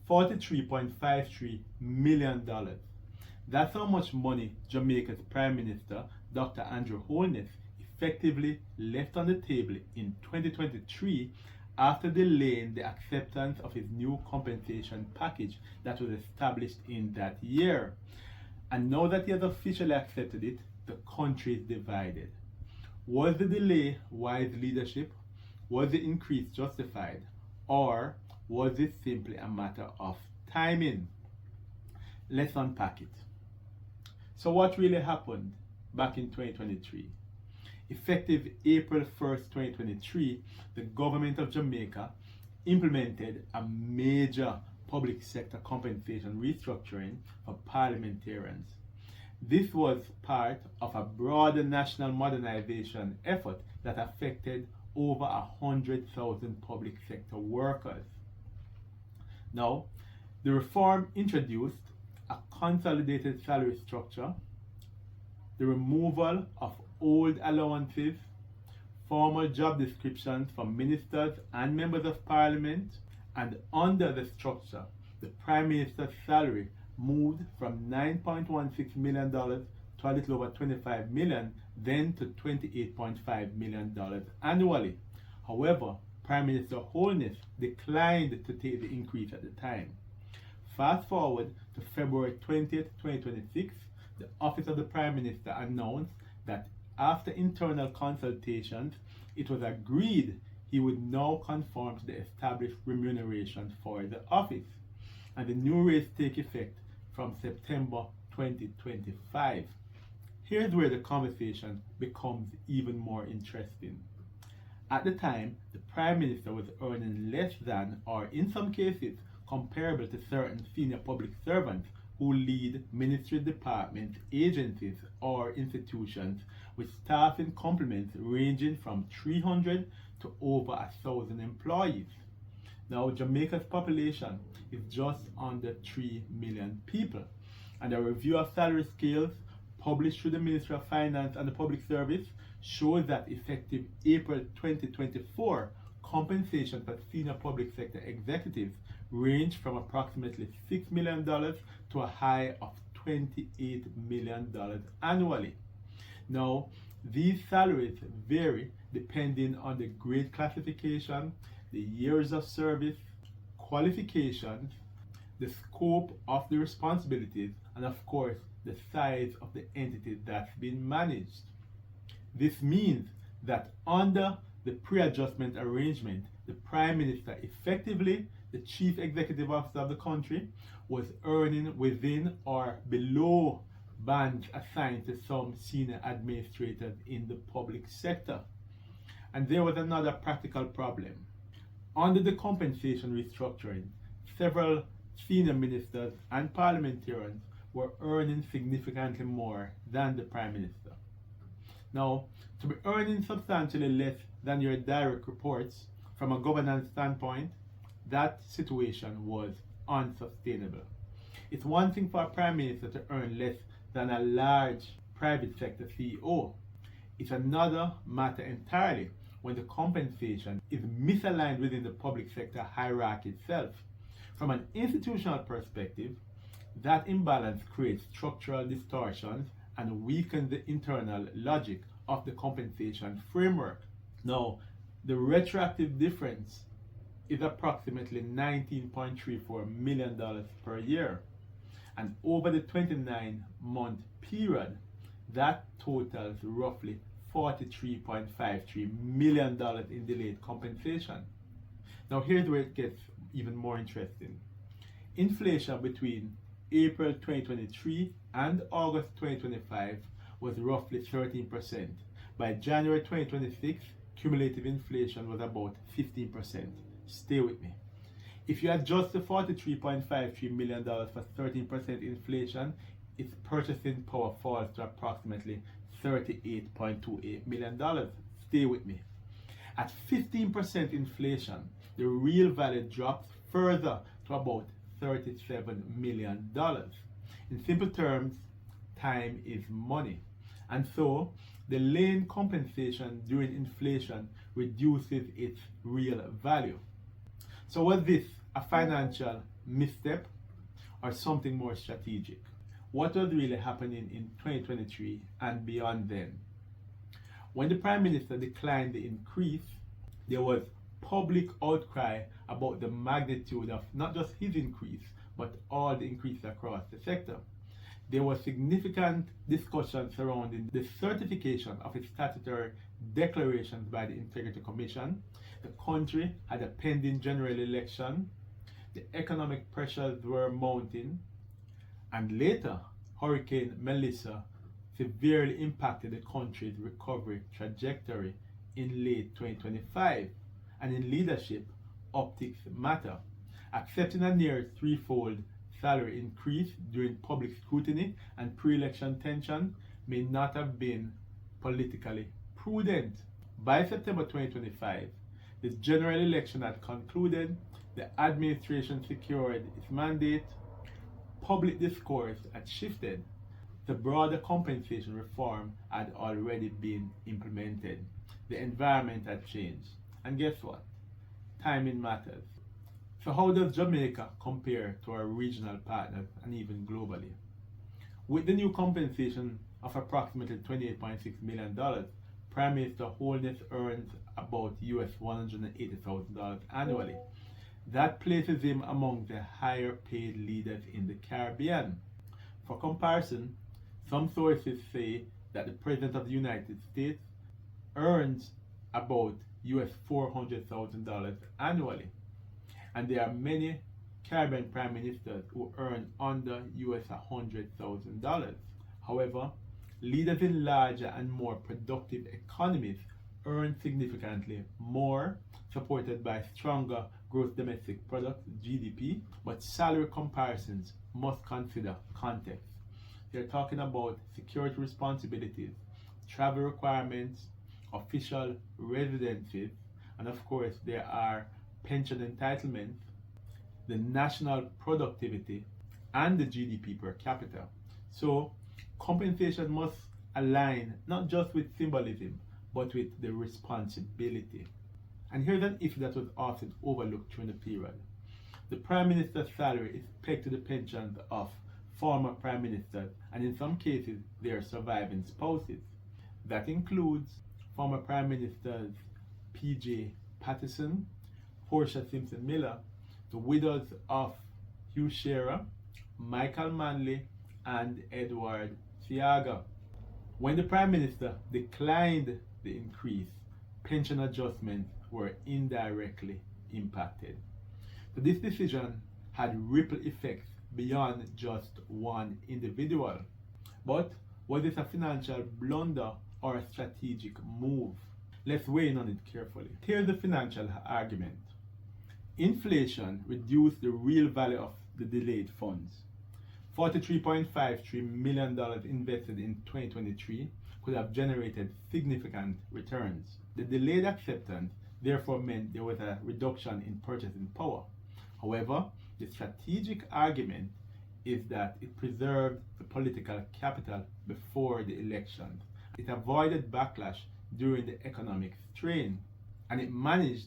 $43.53 million. That's how much money Jamaica's Prime Minister, Dr. Andrew Holness, effectively left on the table in 2023 after delaying the acceptance of his new compensation package that was established in that year. And now that he has officially accepted it, the country is divided. Was the delay wise leadership? Was the increase justified? Or was it simply a matter of timing? Let's unpack it. So what really happened back in 2023? Effective April 1st, 2023, the government of Jamaica implemented a major public sector compensation restructuring for parliamentarians. This was part of a broader national modernization effort that affected over 100,000 public sector workers. Now, the reform introduced a consolidated salary structure, the removal of old allowances, formal job descriptions for ministers and members of parliament, and under the structure, the Prime Minister's salary moved from $9.16 million to a little over $25 million, then to $28.5 million annually. However, Prime Minister Holness declined to take the increase at the time. Fast forward to February 20th, 2026, the Office of the Prime Minister announced that after internal consultations, it was agreed he would now conform to the established remuneration for the office, and the new rates take effect from September 2025. Here's where the conversation becomes even more interesting. At the time, the Prime Minister was earning less than, or in some cases, comparable to certain senior public servants who lead ministry departments, agencies, or institutions with staffing complements ranging from 300 to over 1,000 employees. Now, Jamaica's population is just under 3 million people, and a review of salary scales published through the Ministry of Finance and the Public Service shows that effective April 2024, compensation for senior public sector executives ranged from approximately $6 million to a high of $28 million annually. Now, these salaries vary depending on the grade classification, the years of service, qualifications, the scope of the responsibilities, and of course, the size of the entity that's been managed. This means that under the pre-adjustment arrangement, the Prime Minister, effectively the Chief Executive Officer of the country, was earning within or below bands assigned to some senior administrators in the public sector. And there was another practical problem. Under the compensation restructuring, several senior ministers and parliamentarians were earning significantly more than the Prime Minister. Now, to be earning substantially less than your direct reports, from a governance standpoint, that situation was unsustainable. It's one thing for a Prime Minister to earn less than a large private sector CEO. It's another matter entirely when the compensation is misaligned within the public sector hierarchy itself. From an institutional perspective, that imbalance creates structural distortions and weakens the internal logic of the compensation framework. Now, the retroactive difference is approximately $19.34 million per year. And over the 29-month period, that totals roughly $43.53 million in delayed compensation. Now here's where it gets even more interesting. Inflation between April 2023 and August 2025 was roughly 13%. By January 2026, cumulative inflation was about 15%. Stay with me. If you adjust the $43.53 million for 13% inflation, its purchasing power falls to approximately $38.28 million. Stay with me. At 15% inflation, the real value drops further to about $37 million. In simple terms, time is money. And so, delaying compensation during inflation reduces its real value. So was this a financial misstep, or something more strategic? What was really happening in 2023 and beyond then? When the Prime Minister declined the increase, there was public outcry about the magnitude of not just his increase, but all the increases across the sector. There was significant discussion surrounding the certification of its statutory declarations by the Integrity Commission. The country had a pending general election. The economic pressures were mounting. And later, Hurricane Melissa severely impacted the country's recovery trajectory in late 2025. And in leadership, optics matter. Accepting a near threefold salary increase during public scrutiny and pre-election tension may not have been politically prudent. By September 2025, the general election had concluded, the administration secured its mandate, public discourse had shifted, the broader compensation reform had already been implemented, the environment had changed. And guess what? Timing matters. So how does Jamaica compare to our regional partners and even globally? With the new compensation of approximately $28.6 million, Prime Minister Holness earns about US $180,000 annually. That places him among the higher paid leaders in the Caribbean. For comparison, some sources say that the President of the United States earns about US $400,000 annually. And there are many Caribbean prime ministers who earn under US $100,000. However, leaders in larger and more productive economies earn significantly more, supported by stronger gross domestic product (GDP), but salary comparisons must consider context. They're talking about security responsibilities, travel requirements, official residencies, and of course there are pension entitlements, the national productivity, and the GDP per capita. So compensation must align not just with symbolism, but with the responsibility. And here's an issue that was often overlooked during the period. The Prime Minister's salary is pegged to the pensions of former Prime Ministers, and in some cases, their surviving spouses. That includes former Prime Ministers P.J. Patterson, Portia Simpson Miller, the widows of Hugh Shearer, Michael Manley, and Edward Seaga. When the Prime Minister declined the increase, pension adjustments were indirectly impacted. So this decision had ripple effects beyond just one individual. But was this a financial blunder or a strategic move? Let's weigh in on it carefully. Here's the financial argument. Inflation reduced the real value of the delayed funds. $43.53 million invested in 2023 could have generated significant returns. The delayed acceptance therefore meant there was a reduction in purchasing power. However, the strategic argument is that it preserved the political capital before the elections. It avoided backlash during the economic strain, and it managed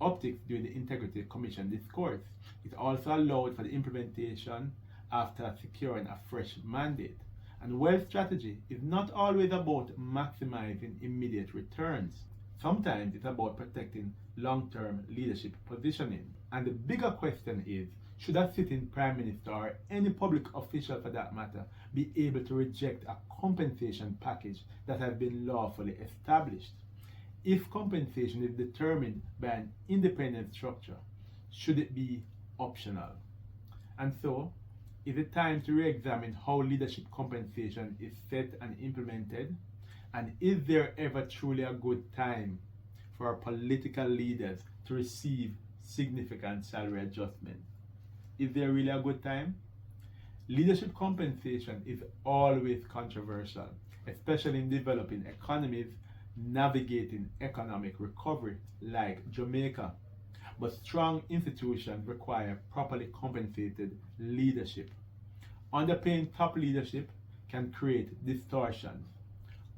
optics during the Integrity Commission discourse. It also allowed for the implementation after securing a fresh mandate. And wealth strategy is not always about maximizing immediate returns. Sometimes it's about protecting long-term leadership positioning. And the bigger question is, should a sitting Prime Minister or any public official for that matter be able to reject a compensation package that has been lawfully established? If compensation is determined by an independent structure, should it be optional? And so, is it time to re-examine how leadership compensation is set and implemented? And is there ever truly a good time for our political leaders to receive significant salary adjustments? Is there really a good time? Leadership compensation is always controversial, especially in developing economies navigating economic recovery like Jamaica. But strong institutions require properly compensated leadership. Underpaying top leadership can create distortions.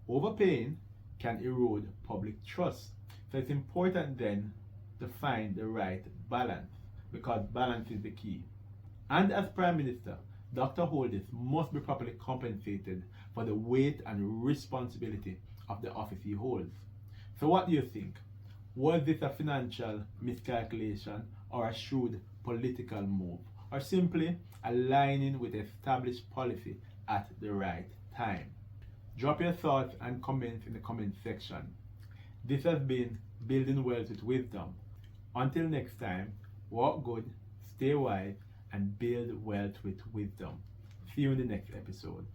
Overpaying can erode public trust. So it's important then to find the right balance. because balance is the key. And as Prime Minister, Dr. Holness must be properly compensated for the weight and responsibility of the office he holds. So what do you think? Was this a financial miscalculation or a shrewd political move, or simply aligning with established policy at the right time? Drop your thoughts and comments in the comment section. This has been Building Wealth with Wisdom. Until next time, walk good, stay wise, and build wealth with wisdom. See you in the next episode.